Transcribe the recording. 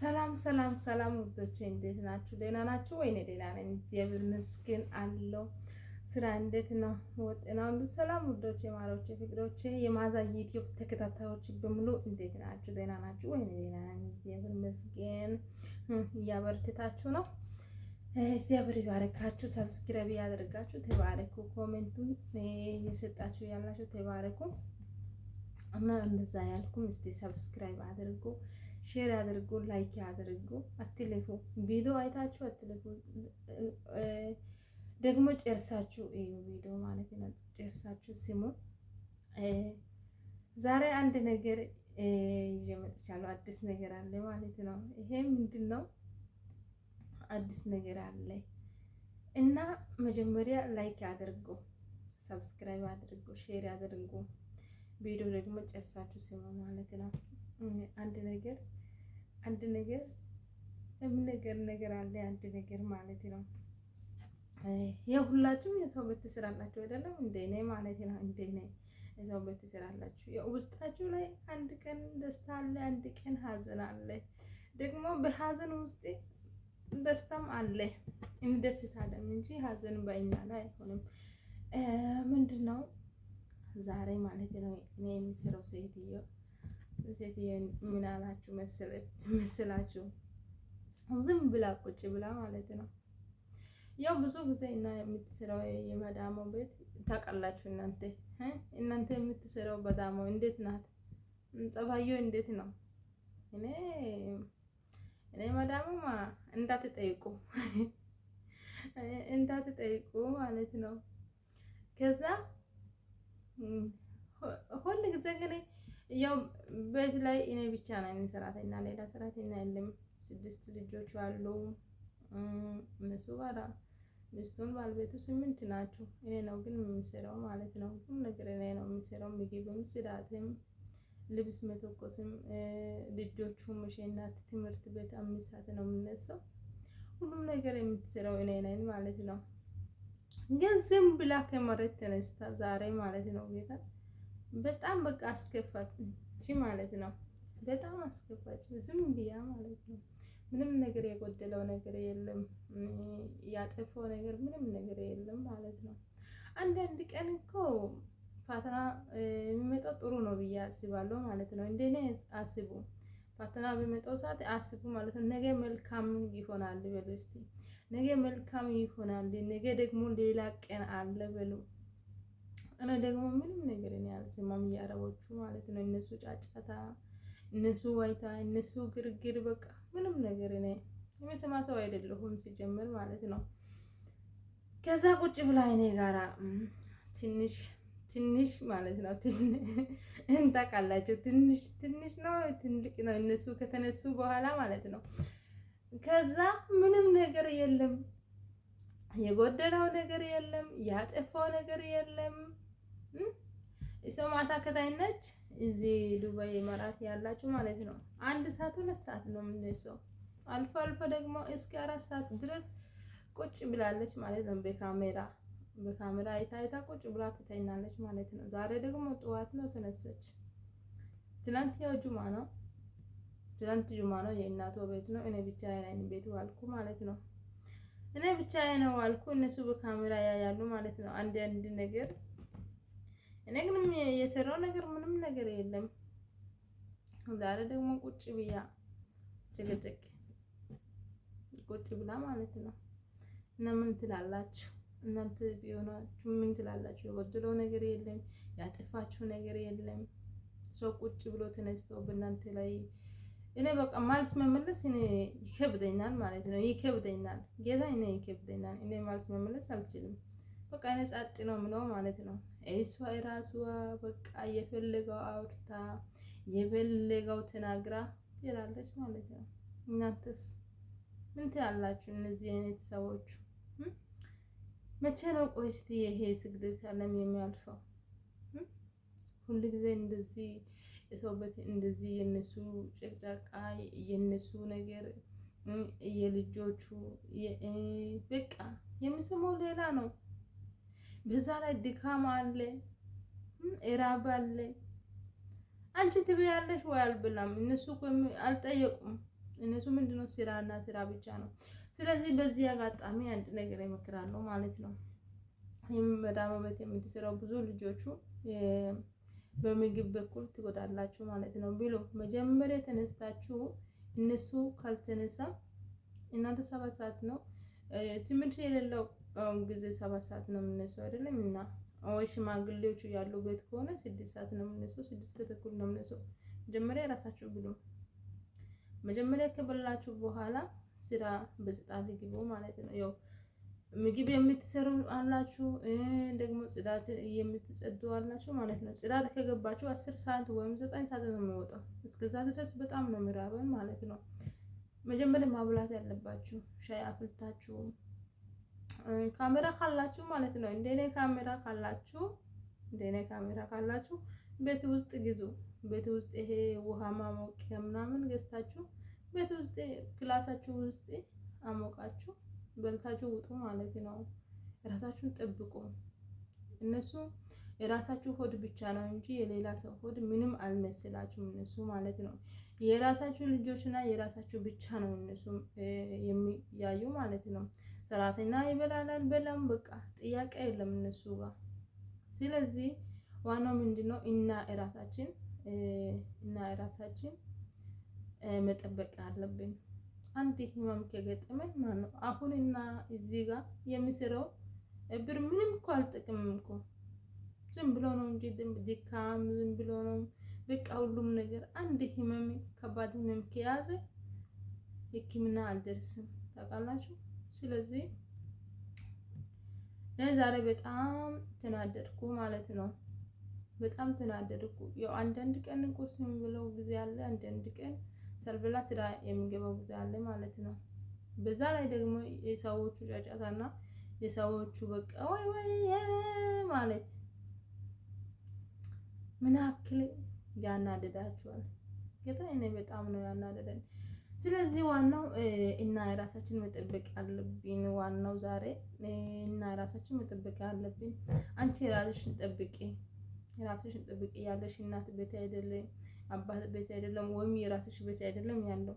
ሰላም ሰላም ሰላም ውዶቼ እንዴት ናችሁ? ደህና ናችሁ ወይ? እኔ ደህና ነኝ፣ እግዚአብሔር ይመስገን አለው። ስራ እንዴት ነው? ወጤና ሁሉ ሰላም ውዶቼ፣ ማሮቼ፣ ፍቅሮቼ፣ የማዛ ዩቲዩብ ተከታታዮች በሙሉ እንዴት ናችሁ? ደህና ናችሁ ወይ? እኔ ደህና ነኝ፣ እግዚአብሔር ይመስገን። እያበረታታችሁ ነው። እግዚአብሔር ይባርካችሁ። ሰብስክራይብ ያደርጋችሁ ተባረኩ። ኮሜንቱን የሰጣችሁ ያላችሁ ተባረኩ። እና እንደዛ ያልኩም እስቲ ሰብስክራይብ አድርጉ፣ ሼር አድርጉ፣ ላይክ አድርጉ። አትልፉ፣ ቪዲዮ አይታችሁ አትልፉ። ደግሞ ጨርሳችሁ እዩ ቪዲዮ ማለት ነው። ጨርሳችሁ ስሙ። ዛሬ አንድ ነገር ይዤ መጥቻለሁ። አዲስ ነገር አለ ማለት ነው። ይሄ ምንድን ነው? አዲስ ነገር አለ እና መጀመሪያ ላይክ አድርጉ፣ ሰብስክራይብ አድርጉ፣ ሼር አድርጉ። ቪዲዮ ደግሞ ጨርሳችሁ ስሙ ማለት ነው። አንድ ነገር ነገር አለ። አንድ ነገር ማለት ነው። የሁላችሁም የሰው ቤት ትሰራላችሁ አይደለም? እንደኔ ማለት ነው። እንደኔ የሰው ቤት ትሰራላችሁ። ውስጣችሁ ላይ አንድ ቀን ደስታ አለ፣ አንድ ቀን ሀዘን አለ። ደግሞ በሀዘን ውስጥ ደስታም አለ። እንደስታለን እንጂ ሀዘን በእኛ ላይ አይሆንም። ምንድነው ዛሬ ማለት ነው እኔ የሚሰራው ሴትዮ ምን አላችሁ መስላችሁ? ዝም ብላ ቁጭ ብላ ማለት ነው። ያው ብዙ ጊዜ እና የምትሰራው የመዳሞ ቤት ታውቃላችሁ እናንተ የምትሰራው በዳሞ እንዴት ናት? ጸባዩ እንዴት ነው? እኔ መዳሞማ እንዳትጠይቁ ማለት ነው። ከዛ ሁሉ ጊዜ ግን ያው ቤት ላይ እኔ ብቻ ነኝ ሰራተኛ፣ ሌላ ሰራተኛ የለም። 6 ልጆች አሉ። እነሱ ጋር ሚስቱን ባልቤቱ 8 ናቸው። እኔ ነው ግን የምሰራው ማለት ነው። ሁሉም ነገር እኔ ነው የምሰራው። ምግብም፣ ጽዳትም፣ ልብስ መተኮስም፣ ልጆቹ መሸናት፣ ትምህርት ቤት 5 ሰዓት ነው የምነሳው። ሁሉም ነገር የምትሰራው እኔ ነኝ ማለት ነው። ግን ዝም ብላ ከመሬት ተነስታ ዛሬ ማለት ነው ጌታ በጣም በቃ አስከፋች ማለት ነው። በጣም አስከፋች ዝም ብያ ማለት ነው። ምንም ነገር የጎደለው ነገር የለም፣ ያጠፋው ነገር ምንም ነገር የለም ማለት ነው። አንዳንድ ቀን እኮ ፈተና የሚመጣው ጥሩ ነው ብዬ አስባለሁ ማለት ነው። እንደኔ አስቡ፣ ፈተና በሚመጣው ሰዓት አስቡ ማለት ነው። ነገ መልካም ይሆናል በሉ እስቲ። ነገ መልካም ይሆናል፣ ነገ ደግሞ ሌላ ቀን አለ በሉ። እኔ ደግሞ ምንም ነገር እኔ አልሰማም፣ የአረቦቹ ማለት ነው። እነሱ ጫጫታ፣ እነሱ ዋይታ፣ እነሱ ግርግር፣ በቃ ምንም ነገር እኔ የምሰማ ሰው አይደለሁም ሲጀምር ማለት ነው። ከዛ ቁጭ ብላ እኔ ጋራ ትንሽ ማለት ነው እንታውቃላችሁ፣ ትንሽ ነው ትልቅ ነው እነሱ ከተነሱ በኋላ ማለት ነው። ከዛ ምንም ነገር የለም፣ የጎደለው ነገር የለም፣ ያጠፋው ነገር የለም። ሰው ማታ ከታይነች እዚህ ዱባይ መራት ያላችሁ ማለት ነው 1 ሰዓት 2 ሰዓት ነው የምንነሳው። አልፎ ደግሞ እስከ 4 ሰዓት ድረስ ቁጭ ብላለች ማለት ነው። በካሜራ አይታ ቁጭ ብላ ትተኛለች ማለት ነው። ዛሬ ደግሞ ጠዋት ነው ተነሳች። ትናንት ጁማ ነው፣ የእናቷ ቤት ነው። እኔ ብቻዬን ነኝ ቤቱ አልኩ ማለት ነው። እኔ ብቻዬን ነው አልኩ። እነሱ በካሜራ ያያሉ ማለት ነው አንድ ነገር። እኔ ግን የሰራው ነገር ምንም ነገር የለም። ዛሬ ደግሞ ቁጭ ብላ ማለት ነው። እና ምን ትላላችሁ እናንተ? ቢሆናችሁ ምን ትላላችሁ? የጎደለው ነገር የለም፣ ያጠፋችሁ ነገር የለም። ሰው ቁጭ ብሎ ተነስቶ በእናንተ ላይ እኔ በቃ ማልስ መመለስ እኔ ይከብደኛል ማለት ነው። ይከብደኛል ጌታ ይከብደኛል። እኔ ማልስ መመለስ አልችልም። በቃ እኔ ጸጥ ነው ምለው ማለት ነው። እሷ የራሷ በቃ የፈለገው አውርታ የፈለገው ተናግራ ትላለች ማለት ነው። እናንተስ ምን ትላላችሁ? እነዚህ አይነት ሰዎች መቼ ነው ቆይ እስቲ ይሄ ስግደት ዓለም የሚያልፈው? ሁሉ ጊዜ እንደዚህ የሰው ቤት እንደዚህ የነሱ ጭቅጫቃ፣ የነሱ ነገር፣ የልጆቹ በቃ የሚሰማው ሌላ ነው። በዛ ላይ ድካም አለ፣ እራብ አለ። አንቺ ትበያለሽ ወይ? አልበላም። እነሱ እኮ አልጠየቁም። እነሱ ምንድነው ስራና ስራ ብቻ ነው። ስለዚህ በዚህ አጋጣሚ አንድ ነገር እመክራለሁ ማለት ነው። በጣም ቤት የምትሰራው ብዙ ልጆቹ በምግብ በኩል ትጎዳላችሁ ማለት ነው ብሎ መጀመሪያ ተነስታችሁ እነሱ ካልተነሳ እናንተ 7 ሰዓት ነው ትምህርት የሌለው ጊዜ 7 ሰዓት ነው የምነሳው አይደለም። እና ወይ ሽማግሌዎቹ ያሉ ቤት ከሆነ 6 ሰዓት ነው የምነሳው፣ 6 ተኩል ነው የምነሳው። መጀመሪያ ራሳችሁ ብሎ መጀመሪያ ከበላችሁ በኋላ ስራ በጽዳት ግቡ ማለት ነው። ያው ምግብ የምትሰሩ አላችሁ፣ ደግሞ ጽዳት የምትጸዱ አላችሁ ማለት ነው። ጽዳት ከገባችሁ 10 ሰዓት ወይም 9 ሰዓት ነው የሚወጣው። እስከዛ ድረስ በጣም ነው የሚራበን ማለት ነው። መጀመሪያ ማብላት ያለባችሁ ሻይ አፍልታችሁ ካሜራ ካላችሁ ማለት ነው። እንደኔ ካሜራ ካላችሁ ቤት ውስጥ ግዙ። ቤት ውስጥ ይሄ ውሃ ማሞቂያ ምናምን ገዝታችሁ ቤት ውስጥ ክላሳችሁ ውስጥ አሞቃችሁ በልታችሁ ውጡ ማለት ነው። ራሳችሁን ጠብቁ። እነሱ የራሳችሁ ሆድ ብቻ ነው እንጂ የሌላ ሰው ሆድ ምንም አልመስላችሁም እነሱ ማለት ነው። የራሳችሁ ልጆችና የራሳችሁ ብቻ ነው እነሱ የሚያዩ ማለት ነው። ሰራተኛ ይበላል አልበላም በቃ ጥያቄ የለም እነሱ ጋር። ስለዚህ ዋናው ምንድነው እና ራሳችን መጠበቅ አለብን። አንድ ህመም ከገጠመን ማነው አሁንና እዚህ ጋር የሚሰራው ብር ምንም እኮ አልጠቅምም እኮ ዝም ብሎ ነው እንጂ ድካም ዝም ብሎ ነው በቃ ሁሉም ነገር። አንድ ህመም ከባድ ህመም ከያዘ ሕክምና አልደርስም ታውቃላችሁ። ስለዚህ ዛሬ በጣም ተናደድኩ ማለት ነው። በጣም ተናደድኩ። ያው አንዳንድ ቀን ቁርስ የምበላው ጊዜ አለ፣ አንዳንድ ቀን ሳልበላ ስራ የሚገባው ጊዜ አለ ማለት ነው። በዛ ላይ ደግሞ የሰዎቹ ጫጫታና የሰዎቹ በቃ ወይ ማለት ምን ያክል ያናደዳችኋል? ጌታ እኔ በጣም ነው ያናደደኝ። ስለዚህ ዋናው እና ራሳችን መጠበቅ አለብን። ዋናው ዛሬ እና ራሳችን መጠበቅ አለብን። አንቺ ራስሽን ጠብቂ ያለሽ እናት ቤት አይደለም፣ አባት ቤት አይደለም፣ ወይም የራስሽ ቤት አይደለም ያለው